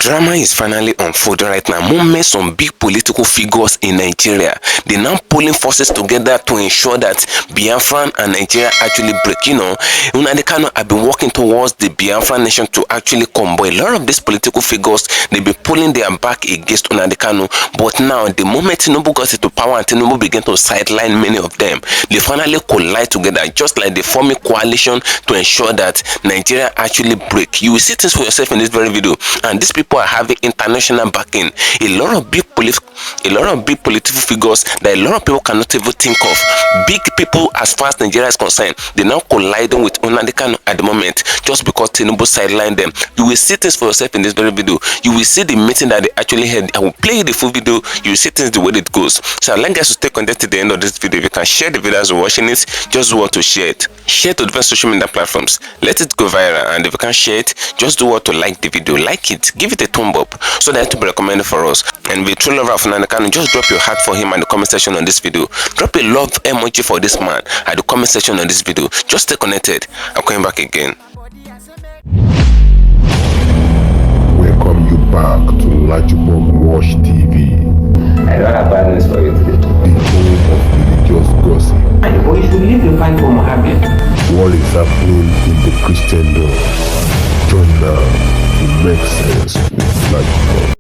Drama is finally unfolding right now. Moment some big political figures in Nigeria, they now pulling forces together to ensure that Biafran and Nigeria actually break. Nnamdi Kanu have been working towards the Biafran nation to actually come. But a lot of these political figures, they be pulling their back against Nnamdi Kanu. But now, the moment TINUBU got into power and TINUBU began to sideline many of them, they finally collide together, just like they form a coalition to ensure that Nigeria actually break. You will see things for yourself in this very video, and these people are having international backing. A lot of big political figures that a lot of people cannot even think of. Big people as far as Nigeria is concerned, they now colliding with Nnamdi Kanu at the moment just because TINUBU sidelined them. You will see things for yourself in this very video. You will see the meeting that they actually had. I will play the full video. You will see things the way it goes. So I'd like guys to stay connected to the end of this video. If you can share the video as you're watching it, just do what to share it. Share to different social media platforms. Let it go viral. And if you can share it, just do what to like the video. Like it. Give it a thumb up so that it will be recommended for us. And if you're a true lover of Nnamdi Kanu, just drop your heart for him in the comment section on this video. Drop a love emoji for this man at the comment section on this video. Just stay connected. I'm coming back again. Welcome you back to LAJUPOG Watch TV. I don't have bad news for you today. The home of religious gossip. But you should leave the fight for Mohammed. What is happening in the Christendom? Join now to make sense with LAJUPOG.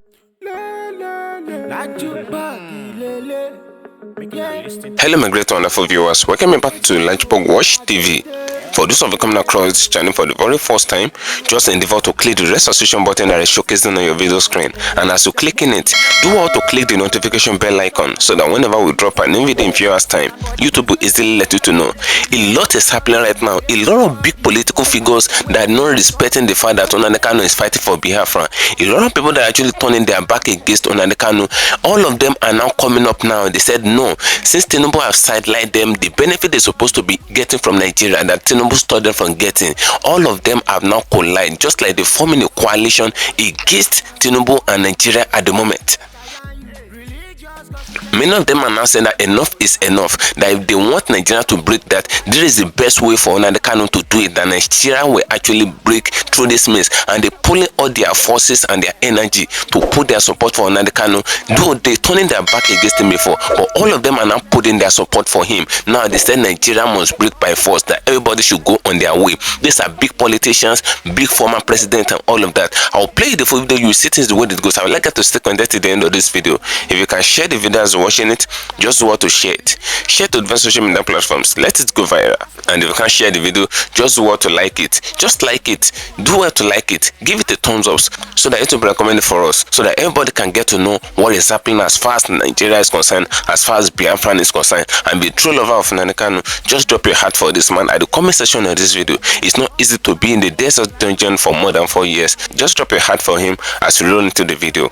Hello my great wonderful viewers, welcome back to LAJUPOG Watch TV. For those of you coming across this channel for the very first time, just endeavor to click the red subscription button that is showcasing on your video screen, and as you click in it, do how to click the notification bell icon so that whenever we drop an new video in few hours time, YouTube will easily let you to know. A lot is happening right now. A lot of big political figures that are not respecting the fact that Nnamdi Kanu is fighting for Biafra. A lot of people that are actually turning their back against Nnamdi Kanu. All of them are now coming up now. They said no, since TINUBU have sidelined them, the benefit they're supposed to be getting from Nigeria that TINUBU stopped them from getting, all of them have now collided, just like they forming a coalition against TINUBU and Nigeria at the moment. Many of them are now saying that enough is enough, that if they want Nigeria to break, that this is the best way for Nnamdi Kanu to do it, that Nigeria will actually break through this maze, and they're pulling all their forces and their energy to put their support for Nnamdi Kanu, though they're turning their back against him before, but all of them are now putting their support for him. Now they said Nigeria must break by force, that everybody should go on their way. These are big politicians, big former president and all of that. I'll play the full video, you see things the way it goes. I would like you to stay connected to the end of this video. If you can share the video as you're watching it, just do what to share it. Share to different social media platforms. Let it go viral. And if you can't share the video, just do what to like it. Just like it. Do what to like it. Give it a thumbs up so that it will be recommended for us, so that everybody can get to know what is happening as far as Nigeria is concerned, as far as Biafran is concerned. And be a true lover of Nnamdi Kanu, just drop your heart for this man at the comment section of this video. It's not easy to be in the desert dungeon for more than 4 years. Just drop your heart for him as we roll into the video.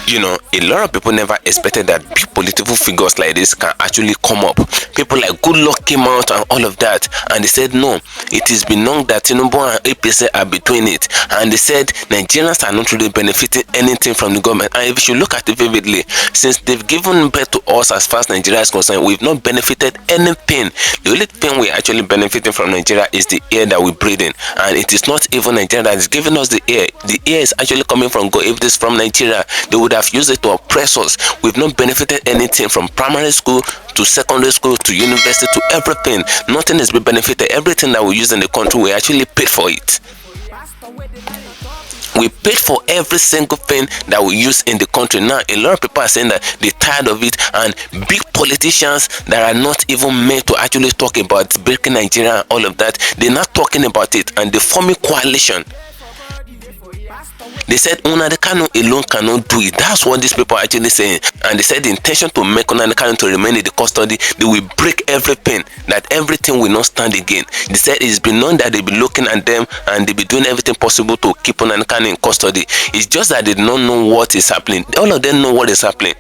A lot of people never expected that big political figures like this can actually come up. People like Goodluck came out and all of that, and they said no, it is been known that TINUBU and APC are between it, and they said Nigerians are not really benefiting anything from the government. And if you should look at it vividly, since they've given birth to us as far as Nigeria is concerned, we've not benefited anything. The only thing we're actually benefiting from Nigeria is the air that we breathe in, and it is not even Nigeria that is giving us the air. The air is actually coming from God. If this is from Nigeria, they would have used it to oppress us. We've not benefited anything from primary school to secondary school to university to everything. Nothing has been benefited. Everything that we use in the country, we actually paid for it. We paid for every single thing that we use in the country. Now, a lot of people are saying that they're tired of it, and big politicians that are not even meant to actually talk about breaking Nigeria and all of that, they're not talking about it, and they form a coalition. They said Nnamdi Kanu alone cannot do it. That's what these people are actually saying. And they said the intention to make Nnamdi Kanu to remain in the custody, they will break everything, that everything will not stand again. They said it's been known that they'll be looking at them and they'll be doing everything possible to keep Nnamdi Kanu in custody. It's just that they don't know what is happening. All of them know what is happening.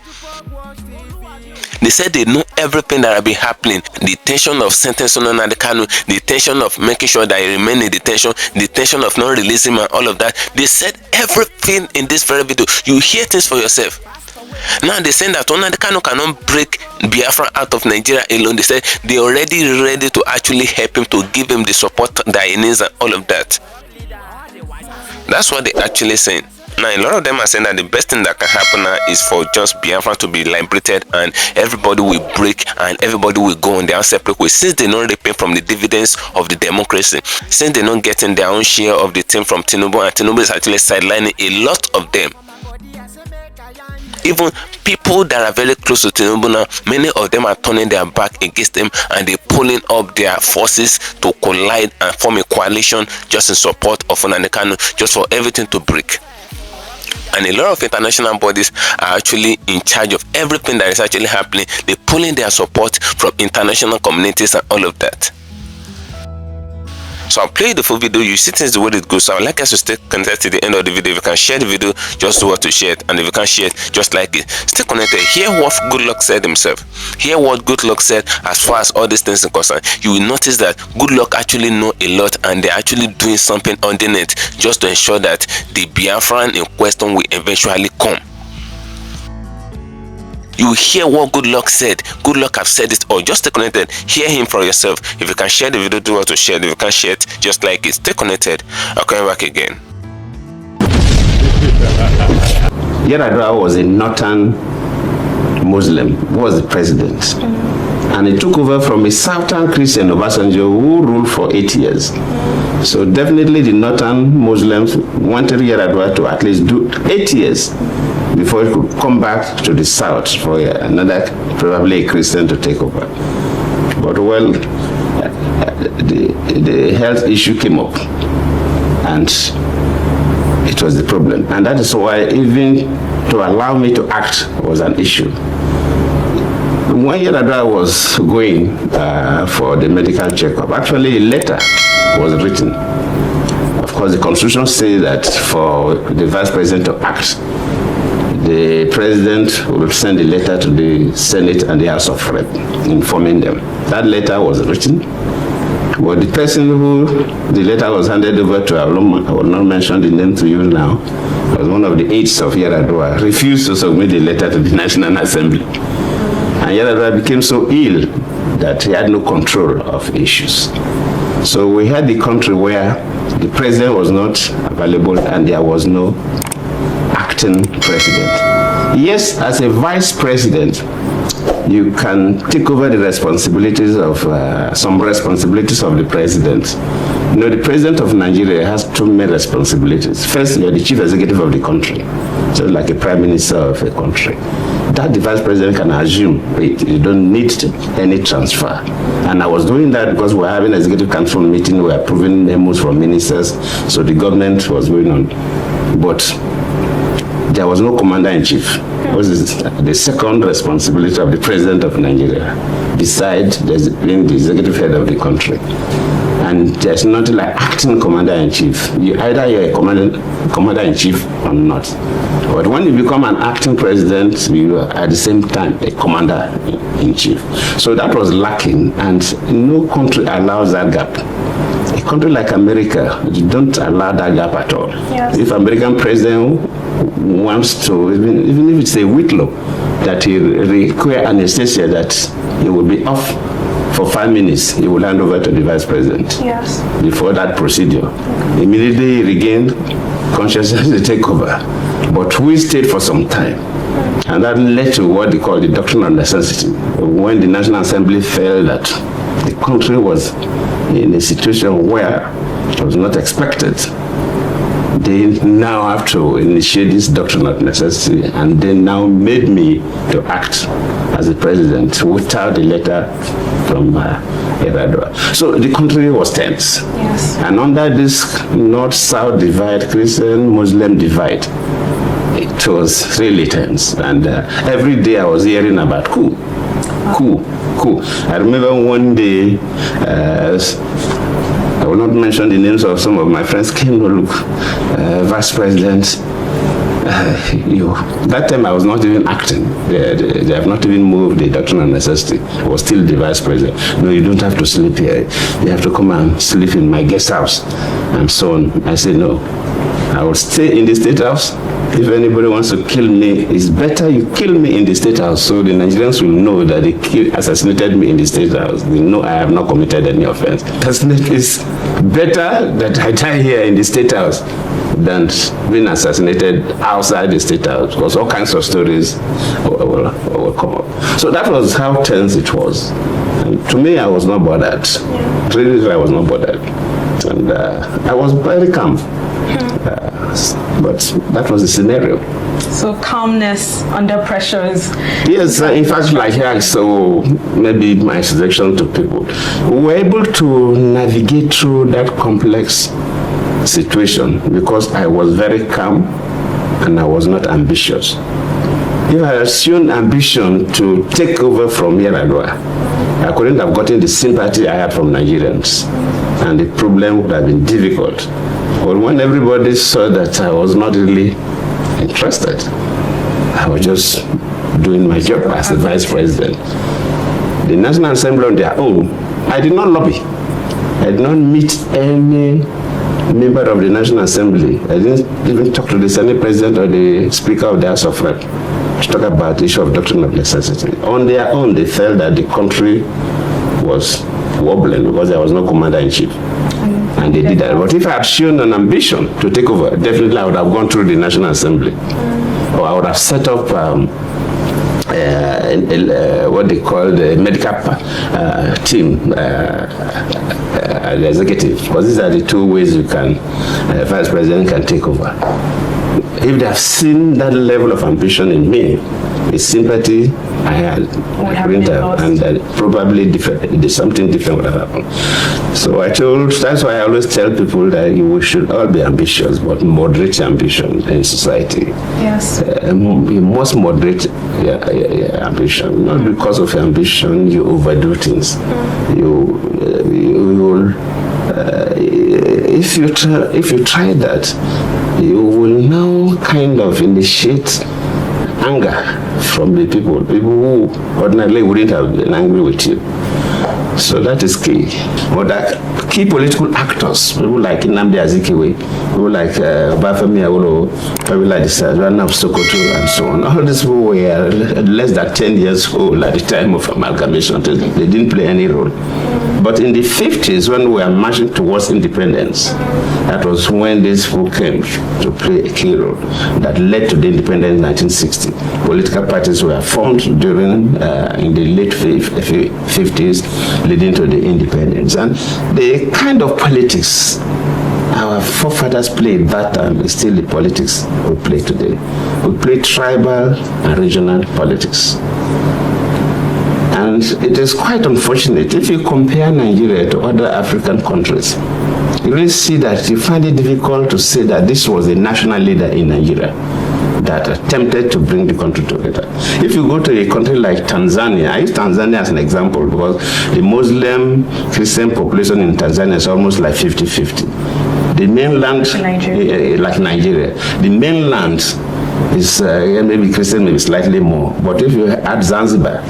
They said they know everything that have been happening. The tension of sentencing Nnamdi Kanu, the tension of making sure that he remain in detention, the tension of not releasing him and all of that. They said everything in this very video. You hear things for yourself. Now they saying that Nnamdi Kanu cannot break Biafra out of Nigeria alone. They said they already ready to actually help him, to give him the support that he needs and all of that. That's what they're actually saying. Now, a lot of them are saying that the best thing that can happen now is for just Biafra to be liberated and everybody will break and everybody will go on their own separate way. Since they're not reaping from the dividends of the democracy, since they're not getting their own share of the thing from TINUBU, and TINUBU is actually sidelining a lot of them. Even people that are very close to TINUBU now, many of them are turning their back against them and they're pulling up their forces to collide and form a coalition just in support of Nnamdi Kanu, just for everything to break. And a lot of international bodies are actually in charge of everything that is actually happening. They're pulling their support from international communities and all of that. So I'll play the full video. You see things the way it goes. So I'd like us to stay connected to the end of the video. If you can share the video, just do what to share it. And if you can't share it, just like it. Stay connected. Hear what Goodluck said himself. Hear what Goodluck said as far as all these things are concerned. You will notice that Goodluck actually know a lot and they're actually doing something underneath just to ensure that the Biafran in question will eventually come. You hear what Goodluck said. Goodluck have said it all. Just stay connected. Hear him for yourself. If you can share the video, do what to share it. If you can't share it, just like it. Stay connected. I'll come back again. Yar'Adua was a northern Muslim who was the president. And he took over from a southern Christian, Obasanjo, who ruled for 8 years. So definitely the northern Muslims wanted Yar'Adua to at least do 8 years before he could come back to the south for another, probably a Christian, to take over. But well, the health issue came up and it was the problem. And that is why even to allow me to act was an issue. When Yar'Adua was going for the medical checkup, actually a letter was written. Of course, the Constitution says that for the Vice President to act, the President will send a letter to the Senate and the House of Rep informing them. That letter was written, but the person who the letter was handed over to, I will not mention the name to you now, was one of the aides of Yar'Adua, refused to submit the letter to the National Assembly. And Yar'Adua became so ill that he had no control of issues. So we had the country where the president was not available and there was no acting president. Yes, as a vice president, you can take over the responsibilities of some responsibilities of the president. You know, the president of Nigeria has two main responsibilities. First, you're the chief executive of the country, so like a prime minister of a country. That the vice president can assume you don't need any transfer. And I was doing that because we're having an executive council meeting, we're approving memos from ministers, so the government was going on. But there was no commander-in-chief. It was the second responsibility of the president of Nigeria, besides being the executive head of the country. And there's nothing like acting commander-in-chief. Either you're a commander-in-chief or not. But when you become an acting president, you are at the same time a commander-in-chief. So that was lacking, and no country allows that gap. A country like America, you don't allow that gap at all. Yes. If American president wants to, even if it's a whitlow, that he require anesthesia, that he will be off for 5 minutes, he will hand over to the vice president. Yes. Before that procedure. Okay. Immediately he regained consciousness to take over. But we stayed for some time. And that led to what they call the doctrine of necessity. When the National Assembly felt that the country was in a situation where it was not expected, they now have to initiate this doctrine of necessity, and they now made me to act as the president without the letter from Yar'Adua. So the country was tense. Yes. And under this North-South divide, Christian-Muslim divide, it was really tense. And every day I was hearing about coup. I remember one day, I will not mention the names of some of my friends, came to look, Vice President, that time I was not even acting. They have not even moved the doctrine of necessity. I was still the Vice President. No, you don't have to sleep here. You have to come and sleep in my guest house, and so on. I said, no, I will stay in the State House If anybody wants to kill me, it's better you kill me in the State House, so the Nigerians will know that they assassinated me in the State House. They know I have not committed any offense. It's better that I die here in the State House than being assassinated outside the State House, because all kinds of stories will come up. So that was how tense it was. And to me, I was not bothered. Really, I was not bothered. And I was very calm. But that was the scenario. So calmness under pressures. Yes, in fact, like here, so maybe my suggestion to people, we were able to navigate through that complex situation because I was very calm and I was not ambitious. If I assumed ambition to take over from Yar'Adua, I couldn't have gotten the sympathy I had from Nigerians, and the problem would have been difficult. But when everybody saw that I was not really interested, I was just doing my job as the vice president. The National Assembly on their own, I did not lobby. I did not meet any member of the National Assembly. I didn't even talk to the Senate President or the Speaker of the House of Reps to talk about the issue of doctrine of necessity. On their own, they felt that the country was wobbling because there was no commander-in-chief. And they did that. But if I had shown an ambition to take over, definitely I would have gone through the National Assembly. Or I would have set up what they call the medical team, the executive. Because these are the two ways you can, vice president can take over. If they have seen that level of ambition in me, the sympathy I had, and probably something different would have happened. So that's why I always tell people that we should all be ambitious, but moderate ambition in society. Yes. You must moderate ambition. Not because of ambition you overdo things. If you try that, you will now kind of initiate anger from the people who ordinarily wouldn't have been angry with you. So that is key. But key political actors, people like Nnamdi Azikiwe, people like Bafemi Awolowo, people like the Sultan of Sokoto, and so on. All these people were less than 10 years old at the time of amalgamation. They didn't play any role. But in the 50s, when we were marching towards independence, that was when these people came to play a key role that led to the independence in 1960. Political parties were formed during in the late 50s, leading to the independence. And the kind of politics our forefathers played that time is still the politics we play today. We play tribal and regional politics. And it is quite unfortunate if you compare Nigeria to other African countries. You really see that you find it difficult to say that this was a national leader in Nigeria that attempted to bring the country together. If you go to a country like Tanzania, I use Tanzania as an example because the Muslim Christian population in Tanzania is almost like 50-50. The mainland, like Nigeria, the mainland is maybe Christian, maybe slightly more. But if you add Zanzibar,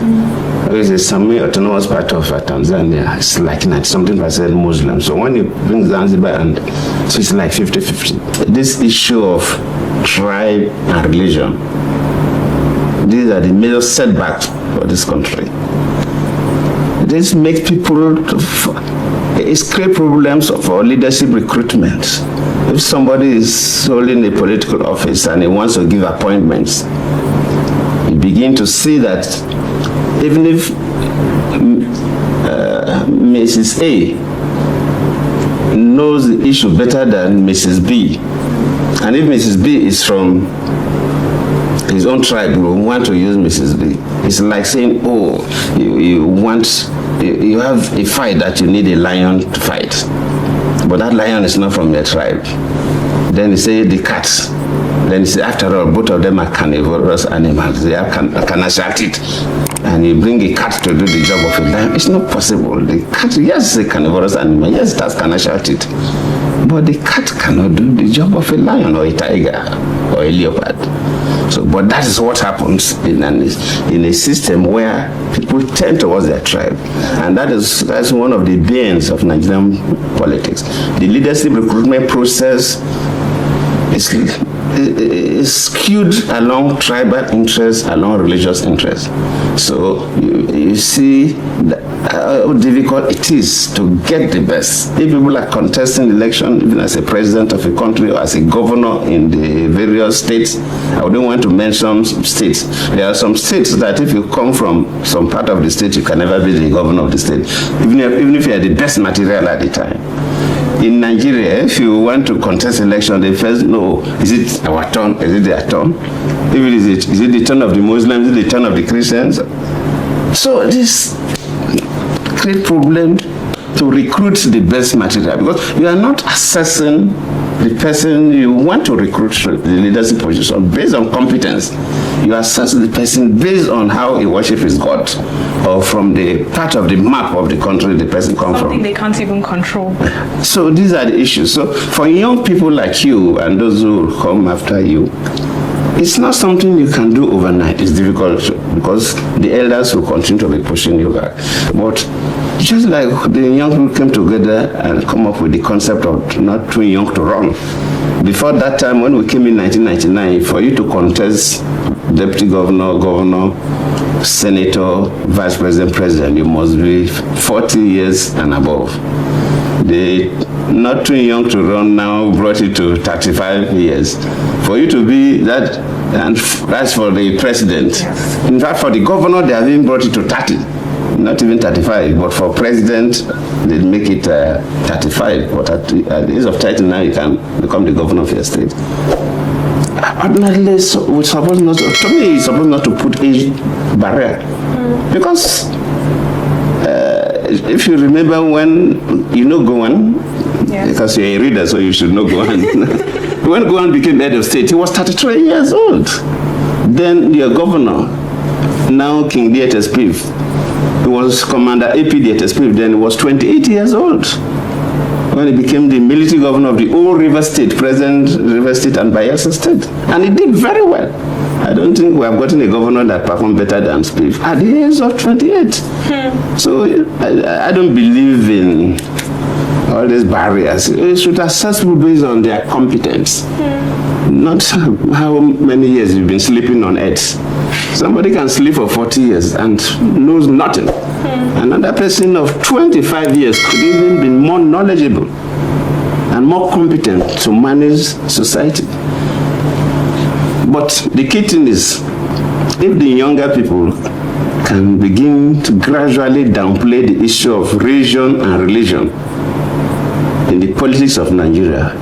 which is some autonomous part of Tanzania, it's like 90-something% Muslim. So when you bring Zanzibar, and so it's like 50-50. This issue of tribe and religion, these are the major setbacks for this country. This makes people, it's create problems for leadership recruitment. If somebody is holding a political office and he wants to give appointments, you begin to see that even if Mrs. A knows the issue better than Mrs. B, and if Mrs. B is from his own tribe, we want to use Mrs. B. It's like saying, oh, you have a fight that you need a lion to fight, but that lion is not from your tribe. Then you say the cats. Then you say, after all, both of them are carnivorous animals. They are carnassiated. And you bring a cat to do the job of a lion. It's not possible. The cat, yes, it's a carnivorous animal. Yes, that's carnassiated. But the cat cannot do the job of a lion or a tiger or a leopard. So, but that is what happens in a system where people tend towards their tribe. And that's one of the banes of Nigerian politics. The leadership recruitment process is skewed along tribal interests, along religious interests. So you see how difficult it is to get the best. If people are contesting election, even as a president of a country or as a governor in the various states, I wouldn't want to mention states. There are some states that if you come from some part of the state, you can never be the governor of the state, even if you are the best material at the time. In Nigeria, if you want to contest election, they first know, is it our turn? Is it their turn? If it is it the turn of the Muslims? Is it the turn of the Christians? So this creates problem to recruit the best material, because you are not assessing the person you want to recruit to the leadership position based on competence. You assess the person based on how he worships his God, or from the part of the map of the country the person comes from. Something they can't even control. So these are the issues. So for young people like you and those who will come after you, it's not something you can do overnight. It's difficult because the elders will continue to be pushing you back. But just like the young people came together and come up with the concept of not too young to run. Before that time, when we came in 1999, for you to contest deputy governor, senator, vice president, president, you must be 40 years and above. The not too young to run now brought it to 35 years. For you to be that, and that's for the president. Yes. In fact, for the governor, they have even brought it to 30. Not even 35, but for president, they make it 35. But at the age of 30 now, you can become the governor of your state. Ordinarily, we're supposed not to, to me, it's supposed not to put age barrier. Because if you remember when, Gowan, yes, because you're a reader, so you should know Gowan. When Gowan became head of state, he was 33 years old. Then your governor, now King D.H.S. Piv, he was Commander A.P. D.H.S. Piv, then he was 28 years old when he became the military governor of the old River State, present River State and Bayelsa State. And he did very well. I don't think we have gotten a governor that performed better than Spiff at the age of 28. So I don't believe in all these barriers. You should assess people based on their competence, not how many years you've been sleeping on earth. Somebody can sleep for 40 years and knows nothing. Another person of 25 years could even be more knowledgeable and more competent to manage society. But the key thing is, if the younger people can begin to gradually downplay the issue of religion and religion in the politics of Nigeria,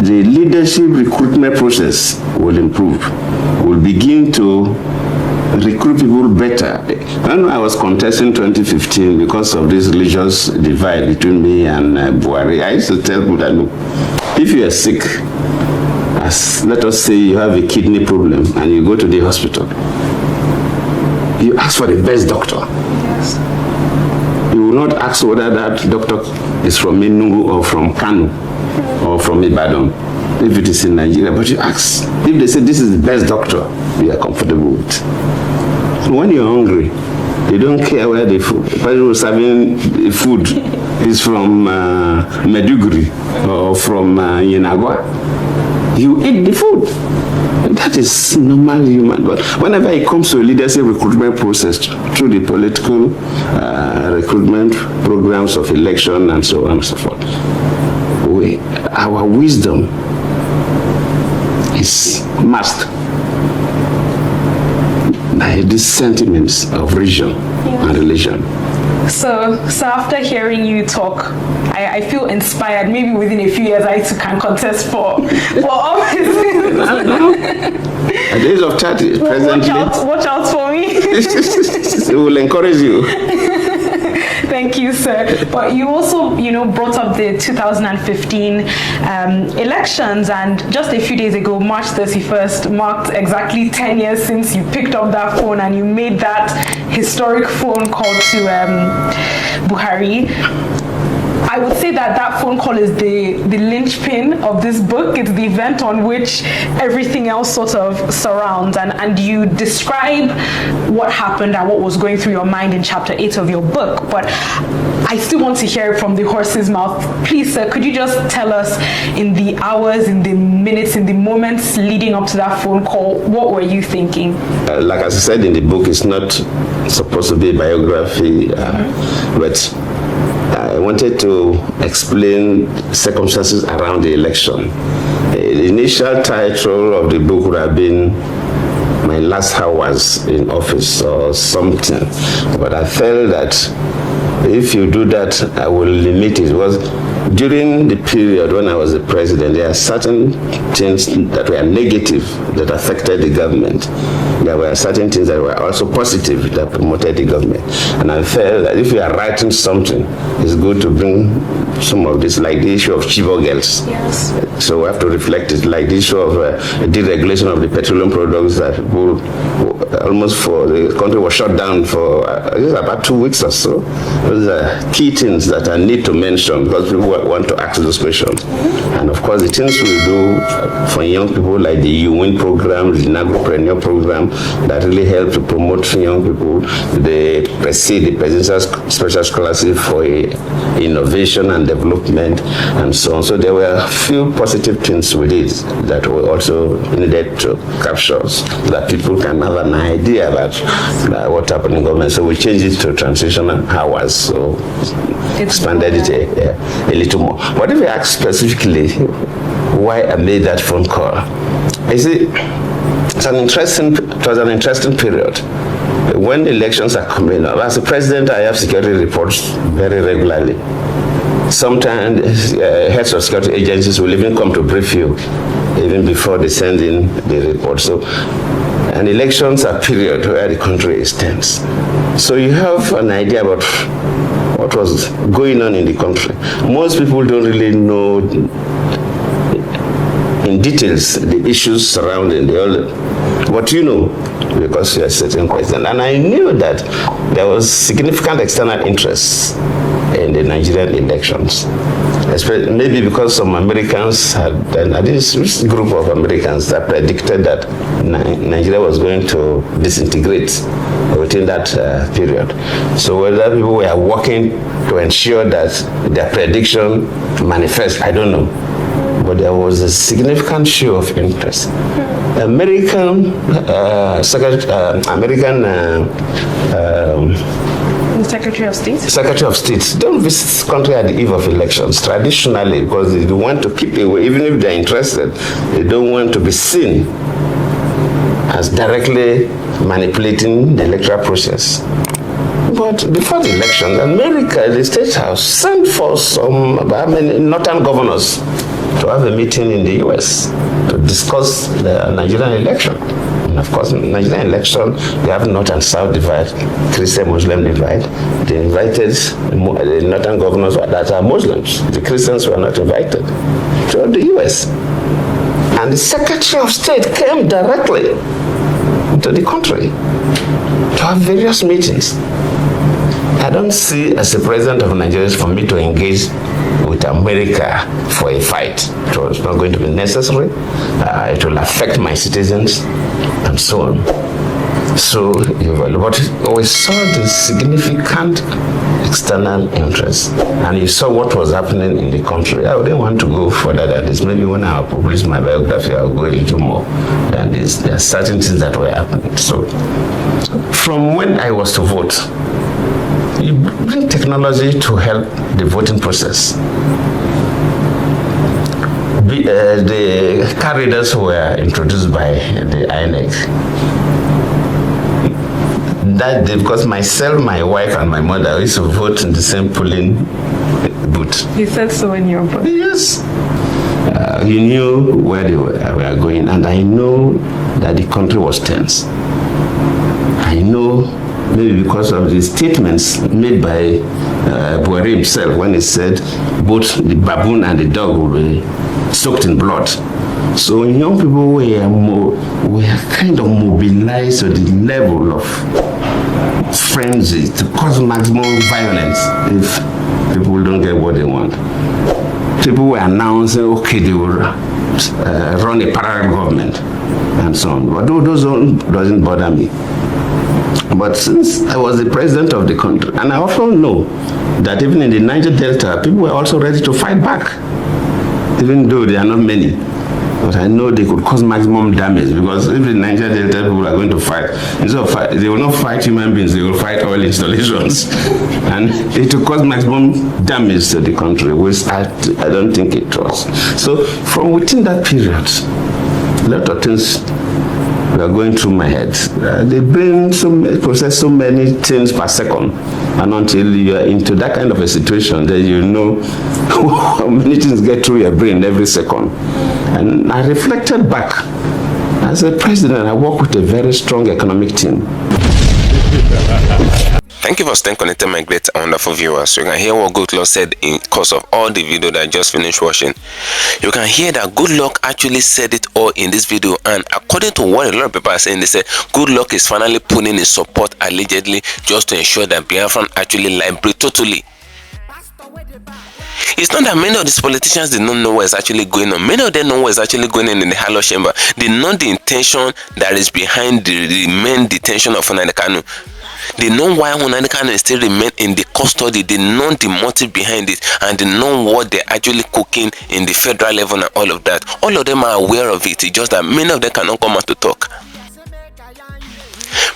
the leadership recruitment process will improve. We'll begin to recruit people better. When I was contesting 2015, because of this religious divide between me and Buhari, I used to tell people that, look, if you are sick, let us say you have a kidney problem and you go to the hospital, you ask for the best doctor. Yes. You will not ask whether that doctor is from Enugu or from Kanu or from Ibadan, if it is in Nigeria, but you ask. If they say this is the best doctor you are comfortable with. So when you're hungry, you don't care where the food, the person who's serving the food is from Meduguri or from Yenagua. You eat the food. That is normal human. But whenever it comes to a leadership recruitment process through the political recruitment programs of election and so on and so forth, our wisdom is masked by these sentiments of religion and religion. So after hearing you talk, I feel inspired. Maybe within a few years, I too can contest for office. At the age of 30, presently. Watch out for me. It will encourage you. Thank you, sir. But you also, brought up the 2015 elections, and just a few days ago, March 31st, marked exactly 10 years since you picked up that phone and you made that historic phone call to Buhari. I would say that that phone call is the linchpin of this book. It's the event on which everything else sort of surrounds, and you describe what happened and what was going through your mind in chapter 8 of your book. But I still want to hear it from the horse's mouth. Please, sir, could you just tell us, in the hours, in the minutes, in the moments leading up to that phone call, what were you thinking? Like as I said in the book, it's not supposed to be a biography, but I wanted to explain circumstances around the election. The initial title of the book would have been My Last Hours in Office or something, but I felt that if you do that, I will limit it. Because during the period when I was the president, there are certain things that were negative that affected the government. There were certain things that were also positive that promoted the government. And I felt that if you are writing something, it's good to bring some of this, like the issue of Chibok girls. Yes. So we have to reflect it, like the issue of deregulation of the petroleum products that almost for the country was shut down for about 2 weeks or so. Those are key things that I need to mention because people want to ask those questions. And of course, the things we do for young people, like the You-Win program, the Agropreneur program, that really help to promote young people. The Presidential Special Scholarship for Innovation and Development, and so on. So there were a few positive things with it that we also needed to capture so that people can have an idea about what happened in government. So we changed it to transitional hours, so expanded it a little more. But if you ask specifically why I made that phone call, I see it was an interesting period. When elections are coming up, as a president, I have security reports very regularly. Sometimes heads of security agencies will even come to brief you even before they send in the report. So, and elections are a period where the country is tense. So you have an idea about what was going on in the country. Most people don't really know in details the issues surrounding the other. But you know, because you are sitting president. And I knew that there was significant external interest in the Nigerian elections. Especially, maybe because some Americans had, and this group of Americans that predicted that Nigeria was going to disintegrate within that period. So whether people were working to ensure that their prediction manifests, I don't know. But there was a significant show of interest. American Secretary of State? Secretary of State don't visit country at the eve of elections traditionally because they want to keep away, even if they're interested, they don't want to be seen as directly manipulating the electoral process. But before the election, America, the State House, sent for some northern governors to have a meeting in the US to discuss the Nigerian election. And of course, in the Nigerian election, they have North and South divide, Christian-Muslim divide. They invited the northern governors that are Muslims. The Christians were not invited to the US. And the Secretary of State came directly to the country to have various meetings. I don't see as a president of Nigeria for me to engage with America for a fight. So it's not going to be necessary. It will affect my citizens and so on. So, but we saw the significant external interest, and you saw what was happening in the country. I wouldn't want to go further than this. Maybe when I publish my biography, I'll go a little more than this. There are certain things that were happening. So, from when I was to vote, you bring technology to help the voting process. The card readers were introduced by the INEC. That day, because myself, my wife, and my mother used to vote in the same polling booth. You said so in your book. Yes. You knew where they were going, and I know that the country was tense. I know, maybe because of the statements made by Buhari himself when he said both the baboon and the dog will be soaked in blood. So young people were kind of mobilized to the level of frenzy to cause maximum violence if people don't get what they want. People were announcing, okay, they will run a parallel government and so on. But those doesn't bother me. But since I was the president of the country, and I also know that even in the Niger Delta, people were also ready to fight back, even though there are not many. But I know they could cause maximum damage, because if the Niger Delta people are going to fight, instead of fight, they will not fight human beings, they will fight oil installations. And it will cause maximum damage to the country, which I don't think it was. So from within that period, a lot of things were going through my head. They process so many things per second. And until you are into that kind of a situation, then you know how many things get through your brain every second. And I reflected back. As a president, I work with a very strong economic team. Thank you for staying connected, my great and wonderful viewers. You can hear what Goodluck said in course of all the video that I just finished watching. You can hear that Goodluck actually said it all in this video, and according to what a lot of people are saying, they said Goodluck is finally putting his support allegedly just to ensure that Biafran actually liberate totally. It's not that many of these politicians did not know what is actually going on. Many of them know what is actually going on in the Harlow chamber. They know the intention that is behind the main detention of Nnamdi Kanu. They know why Nnamdi Kanu still remain in the custody. They know the motive behind it, and they know what they're actually cooking in the federal level and all of that. All of them are aware of it. It's just that many of them cannot come out to talk.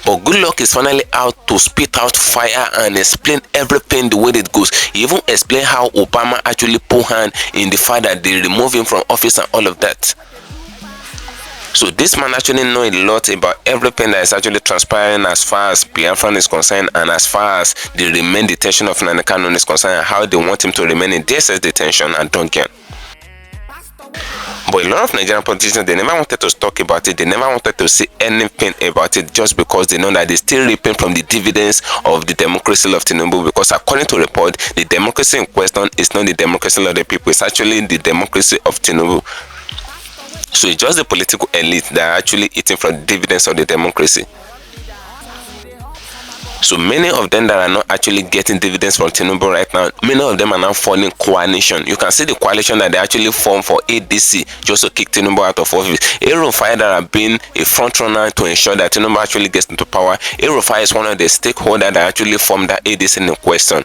But Goodluck is finally out to spit out fire and explain everything the way it goes. He even explained how Obama actually put hand in the fact that they remove him from office and all of that. So this man actually knows a lot about everything that is actually transpiring as far as Biafran is concerned, and as far as the remain detention of Nnamdi Kanu is concerned, and how they want him to remain in DSS detention and Duncan. But a lot of Nigerian politicians, they never wanted to talk about it. They never wanted to say anything about it, just because they know that they're still reaping from the dividends of the democracy of TINUBU. Because according to report, the democracy in question is not the democracy of the people. It's actually the democracy of TINUBU. So it's just the political elite that are actually eating from the dividends of the democracy. So many of them that are not actually getting dividends from TINUBU right now, many of them are now forming coalition. You can see the coalition that they actually formed for ADC just to kick TINUBU out of office. Erufai that have been a front runner to ensure that TINUBU actually gets into power. Erufai is one of the stakeholders that actually formed that ADC in question.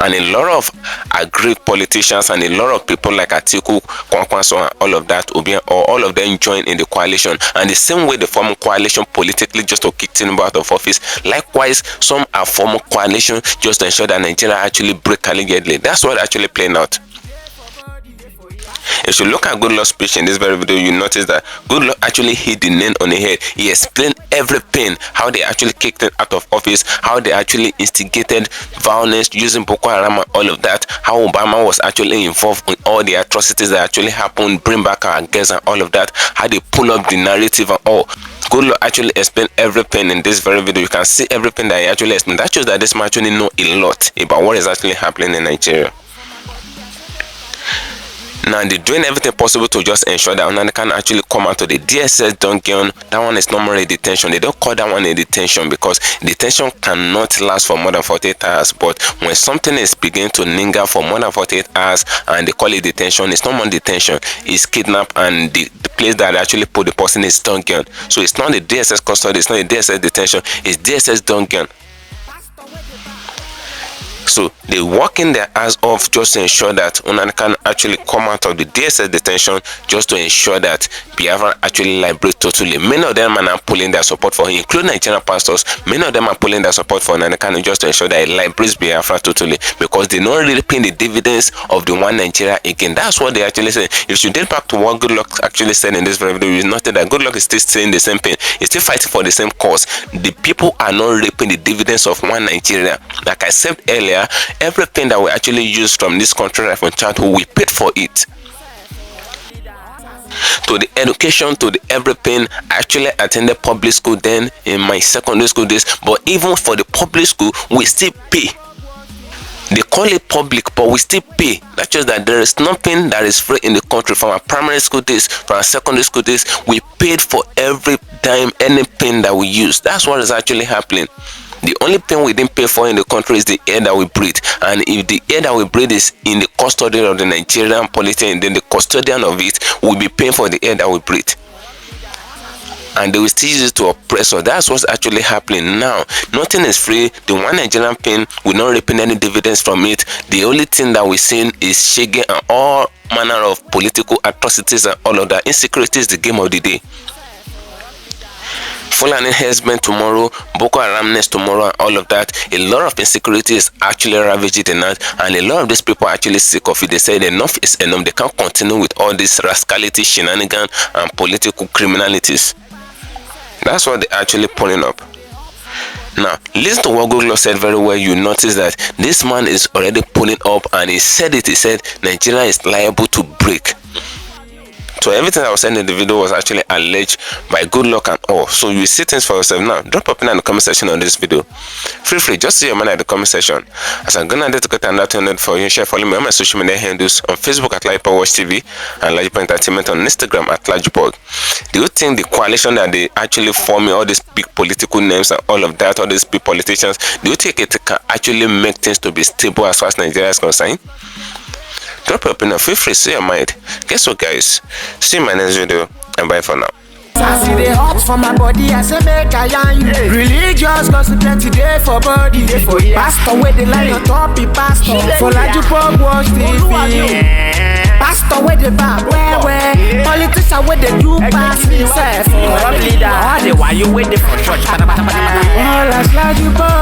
And a lot of aggrieved politicians and a lot of people like Atiku, Kwankwaso, and all of that, or all of them join in the coalition. And the same way they form a coalition politically just to kick TINUBU out of office, likewise, some are forming coalition just to ensure that Nigeria actually break allegedly. That's what actually playing out. If you look at Goodluck's speech in this very video, you notice that Goodluck actually hit the nail on the head. He explained everything, how they actually kicked him out of office, how they actually instigated violence using Boko Haram and all of that, how Obama was actually involved in all the atrocities that actually happened, bring back our guests and all of that, how they pull up the narrative and all. Goodluck actually explained everything in this very video. You can see everything that he actually explained. That shows that this man actually knows a lot about what is actually happening in Nigeria. Now they're doing everything possible to just ensure that Nnamdi can actually come out to the DSS dungeon. That one is normally detention. They don't call that one a detention because detention cannot last for more than 48 hours. But when something is beginning to linger for more than 48 hours and they call it detention, it's not more detention. It's kidnap, and the place that they actually put the person is dungeon. So it's not the DSS custody, it's not the DSS detention, it's DSS dungeon. So they working their ass off just to ensure that Nnamdi can actually come out of the DSS detention, just to ensure that Biafra actually liberate totally. Many of them are now pulling their support for him, including Nigerian pastors. Many of them are pulling their support for Nnamdi Kanu just to ensure that he liberates Biafra totally, because they not really paying the dividends of the one Nigeria again. That's what they actually say. If you date back to what Goodluck actually said in this very video, you notice that Goodluck is still saying the same thing. He's still fighting for the same cause. The people are not reaping the dividends of one Nigeria. Like I said earlier, everything that we actually use from this country right from childhood, we paid for it. To the education, to the everything. I actually attended public school then in my secondary school days, but even for the public school, we still pay. They call it public, but we still pay. That's just that there is nothing that is free in the country. From our primary school days, from our secondary school days, we paid for every dime, any pen that we use. That's what is actually happening. The only thing we didn't pay for in the country is the air that we breathe. And if the air that we breathe is in the custody of the Nigerian polity, and then the custodian of it will be paying for the air that we breathe. And they will still use it to oppress us. That's what's actually happening now. Nothing is free. The one Nigerian pen will not reaping any dividends from it. The only thing that we're seeing is shaking and all manner of political atrocities and all of that. Insecurity is the game of the day. Fulani herdsmen tomorrow, Boko Haram next tomorrow, and all of that. A lot of insecurity is actually ravaging the land, and a lot of these people are actually sick of it. They said enough is enough. They can't continue with all this rascality, shenanigans, and political criminalities. That's what they're actually pulling up. Now, listen to what Goodluck said very well. You notice that this man is already pulling up, and he said it. He said Nigeria is liable to break. So everything I was saying in the video was actually alleged by Goodluck and all. So you see things for yourself now. Drop a opinion in the comment section on this video. Feel free, just see your mind at the comment section. As I'm gonna to get another turn for you, share, follow me on my social media handles on Facebook at LAJUPOG Watch TV and LAJUPOG Entertainment on Instagram at LAJUPOG. Do you think the coalition that they actually forming, all these big political names and all of that, all these big politicians, do you think it can actually make things to be stable as far as Nigeria is concerned? Drop your opinion, feel free, say your mind. Guess what, guys? See you in my next video, and bye for now. I see the hot for my body, I say make I yarn you. Religious gossip plenty day for body. Pastor with the line on top, be pastor. For LAJUPOG Watch TV. Pastor with the back, where politician with the do pass himself. Corrupt leader, why you with the front church? All as LAJUPOG.